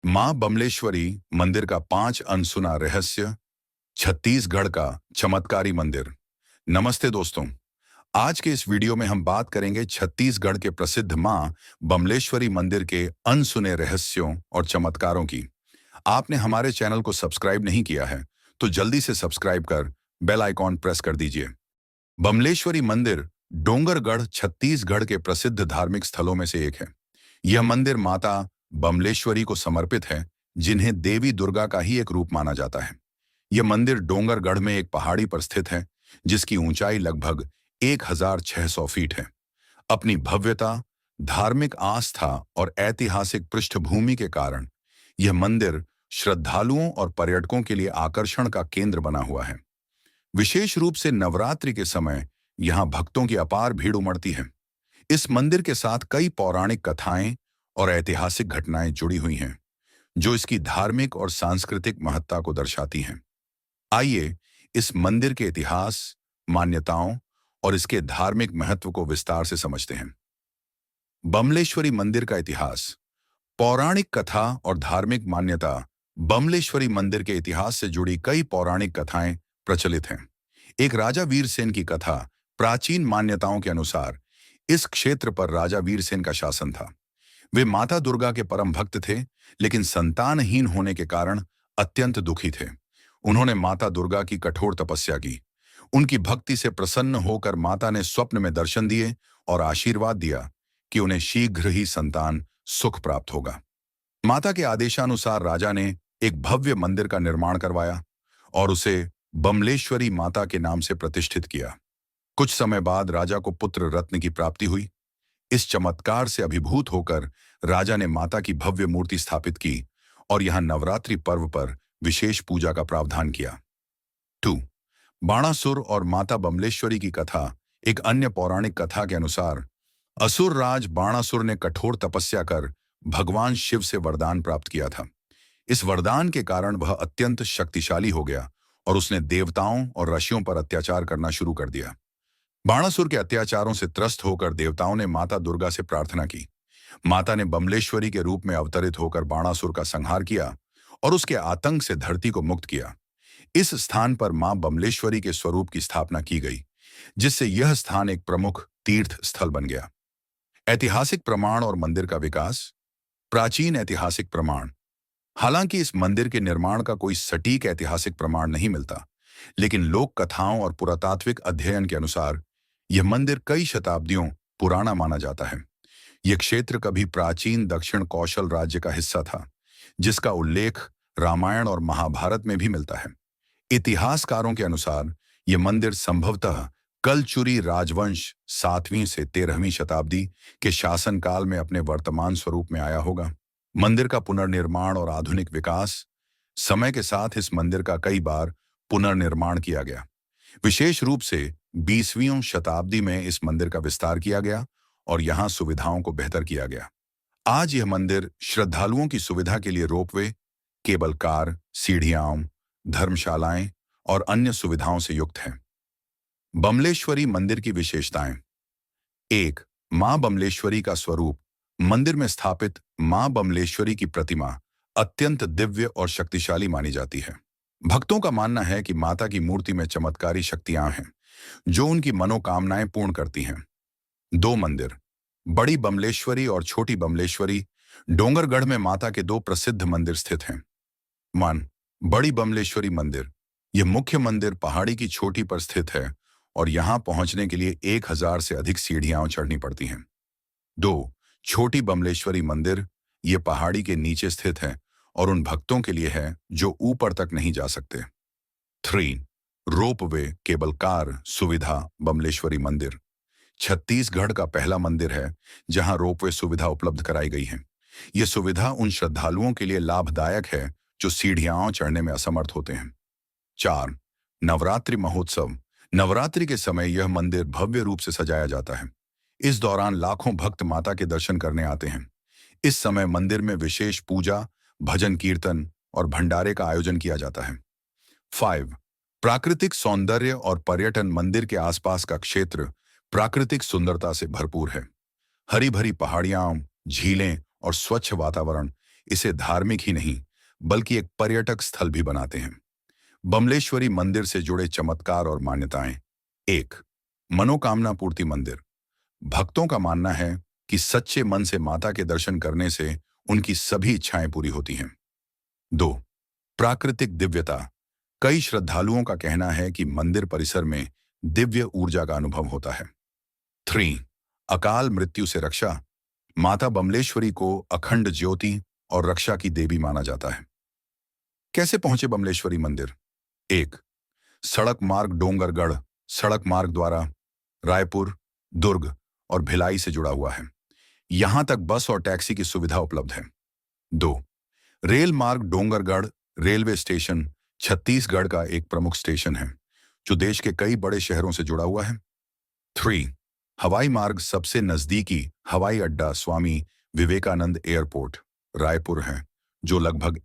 मां बमलेश्वरी मंदिर का 5 अनसुना रहस्य, छत्तीसगढ़ का चमत्कारी मंदिर। नमस्ते दोस्तों, आज के इस वीडियो में हम बात करेंगे छत्तीसगढ़ के प्रसिद्ध मां बमलेश्वरी मंदिर के अनसुने रहस्यों और चमत्कारों की। आपने हमारे चैनल को सब्सक्राइब नहीं किया है तो जल्दी से सब्सक्राइब कर बेल आइकॉन प्रेस कर दीजिए। बमलेश्वरी मंदिर डोंगरगढ़ छत्तीसगढ़ के प्रसिद्ध धार्मिक स्थलों में से एक है। यह मंदिर माता बमलेश्वरी को समर्पित है, जिन्हें देवी दुर्गा का ही एक रूप माना जाता है। यह मंदिर डोंगरगढ़ में एक पहाड़ी पर स्थित है, जिसकी ऊंचाई लगभग 1600 फीट है। अपनी भव्यता, धार्मिक आस्था और ऐतिहासिक पृष्ठभूमि के कारण यह मंदिर श्रद्धालुओं और पर्यटकों के लिए आकर्षण का केंद्र बना हुआ है। विशेष रूप से नवरात्रि के समय यहां भक्तों की अपार भीड़ उमड़ती है। इस मंदिर के साथ कई पौराणिक कथाएं और ऐतिहासिक घटनाएं जुड़ी हुई हैं, जो इसकी धार्मिक और सांस्कृतिक महत्ता को दर्शाती हैं। आइए इस मंदिर के इतिहास, मान्यताओं और इसके धार्मिक महत्व को विस्तार से समझते हैं। बमलेश्वरी मंदिर का इतिहास। पौराणिक कथा और धार्मिक मान्यता। बमलेश्वरी मंदिर के इतिहास से जुड़ी कई पौराणिक कथाएं प्रचलित हैं। एक राजा वीरसेन की कथा। प्राचीन मान्यताओं के अनुसार इस क्षेत्र पर राजा वीरसेन का शासन था। वे माता दुर्गा के परम भक्त थे, लेकिन संतानहीन होने के कारण अत्यंत दुखी थे। उन्होंने माता दुर्गा की कठोर तपस्या की। उनकी भक्ति से प्रसन्न होकर माता ने स्वप्न में दर्शन दिए और आशीर्वाद दिया कि उन्हें शीघ्र ही संतान सुख प्राप्त होगा। माता के आदेशानुसार राजा ने एक भव्य मंदिर का निर्माण करवाया और उसे बमलेश्वरी माता के नाम से प्रतिष्ठित किया। कुछ समय बाद राजा को पुत्र रत्न की प्राप्ति हुई। इस चमत्कार से अभिभूत होकर राजा ने माता की भव्य मूर्ति स्थापित की और यहां नवरात्रि पर्व पर विशेष पूजा का प्रावधान किया। 2. बाणासुर और माता बमलेश्वरी की कथा। एक अन्य पौराणिक कथा के अनुसार असुर राज बाणासुर ने कठोर तपस्या कर भगवान शिव से वरदान प्राप्त किया था। इस वरदान के कारण वह अत्यंत शक्तिशाली हो गया और उसने देवताओं और ऋषियों पर अत्याचार करना शुरू कर दिया। बाणासुर के अत्याचारों से त्रस्त होकर देवताओं ने माता दुर्गा से प्रार्थना की। माता ने बमलेश्वरी के रूप में अवतरित होकर बाणासुर का संहार किया और उसके आतंक से धरती को मुक्त किया। इस स्थान पर मां बमलेश्वरी के स्वरूप की स्थापना की गई, जिससे यह स्थान एक प्रमुख तीर्थ स्थल बन गया। ऐतिहासिक प्रमाण और मंदिर का विकास। प्राचीन ऐतिहासिक प्रमाण। हालांकि इस मंदिर के निर्माण का कोई सटीक ऐतिहासिक प्रमाण नहीं मिलता, लेकिन लोक कथाओं और पुरातात्विक अध्ययन के अनुसार यह मंदिर कई शताब्दियों पुराना माना जाता है। यह क्षेत्र कभी प्राचीन दक्षिण कौशल राज्य का हिस्सा था, जिसका उल्लेख रामायण और महाभारत में भी मिलता है। इतिहासकारों के अनुसार यह मंदिर संभवतः कलचुरी राजवंश 7वीं से 13वीं शताब्दी के शासनकाल में अपने वर्तमान स्वरूप में आया होगा। मंदिर का पुनर्निर्माण और आधुनिक विकास। समय के साथ इस मंदिर का कई बार पुनर्निर्माण किया गया। विशेष रूप से 20वीं शताब्दी में इस मंदिर का विस्तार किया गया और यहां सुविधाओं को बेहतर किया गया। आज यह मंदिर श्रद्धालुओं की सुविधा के लिए रोपवे, केबल कार, सीढ़ियां, धर्मशालाएं और अन्य सुविधाओं से युक्त है। बमलेश्वरी मंदिर की विशेषताएं। 1. मां बमलेश्वरी का स्वरूप। मंदिर में स्थापित मां बमलेश्वरी की प्रतिमा अत्यंत दिव्य और शक्तिशाली मानी जाती है। भक्तों का मानना है कि माता की मूर्ति में चमत्कारी शक्तियां हैं, जो उनकी मनोकामनाएं पूर्ण करती हैं। 2 मंदिर, बड़ी बमलेश्वरी और छोटी बमलेश्वरी। डोंगरगढ़ में माता के 2 प्रसिद्ध मंदिर स्थित हैं। 1. बड़ी बमलेश्वरी मंदिर। यह मुख्य मंदिर पहाड़ी की चोटी पर स्थित है और यहां पहुंचने के लिए 1000 से अधिक सीढ़ियां चढ़नी पड़ती हैं। 2. छोटी बमलेश्वरी मंदिर। यह पहाड़ी के नीचे स्थित है और उन भक्तों के लिए है जो ऊपर तक नहीं जा सकते। 3. रोपवे केबल कार सुविधा। बमलेश्वरी मंदिर छत्तीसगढ़ का पहला मंदिर है जहां रोपवे सुविधा उपलब्ध कराई गई है। यह सुविधा उन श्रद्धालुओं के लिए लाभदायक है जो सीढ़ियां चढ़ने में असमर्थ होते हैं। 4. नवरात्रि महोत्सव। नवरात्रि के समय यह मंदिर भव्य रूप से सजाया जाता है। इस दौरान लाखों भक्त माता के दर्शन करने आते हैं। इस समय मंदिर में विशेष पूजा, भजन कीर्तन और भंडारे का आयोजन किया जाता है। 5. प्राकृतिक सौंदर्य और पर्यटन। मंदिर के आसपास का क्षेत्र प्राकृतिक सुंदरता से भरपूर है। हरी भरी पहाड़ियां, झीलें और स्वच्छ वातावरण इसे धार्मिक ही नहीं बल्कि एक पर्यटक स्थल भी बनाते हैं। बमलेश्वरी मंदिर से जुड़े चमत्कार और मान्यताएं। एक, मनोकामना पूर्ति मंदिर। भक्तों का मानना है कि सच्चे मन से माता के दर्शन करने से उनकी सभी इच्छाएं पूरी होती हैं। दो, प्राकृतिक दिव्यता। कई श्रद्धालुओं का कहना है कि मंदिर परिसर में दिव्य ऊर्जा का अनुभव होता है। थ्री, अकाल मृत्यु से रक्षा। माता बमलेश्वरी को अखंड ज्योति और रक्षा की देवी माना जाता है। कैसे पहुंचे बमलेश्वरी मंदिर? एक, सड़क मार्ग डोंगरगढ़ सड़क मार्ग द्वारा रायपुर, दुर्ग और भिलाई से जुड़ा हुआ है। यहां तक बस और टैक्सी की सुविधा उपलब्ध है। दो, रेल मार्ग डोंगरगढ़ रेलवे स्टेशन छत्तीसगढ़ का एक प्रमुख स्टेशन है जो देश के कई बड़े शहरों से जुड़ा हुआ है। थ्री, हवाई मार्ग सबसे नजदीकी हवाई अड्डा स्वामी विवेकानंद एयरपोर्ट रायपुर है जो लगभग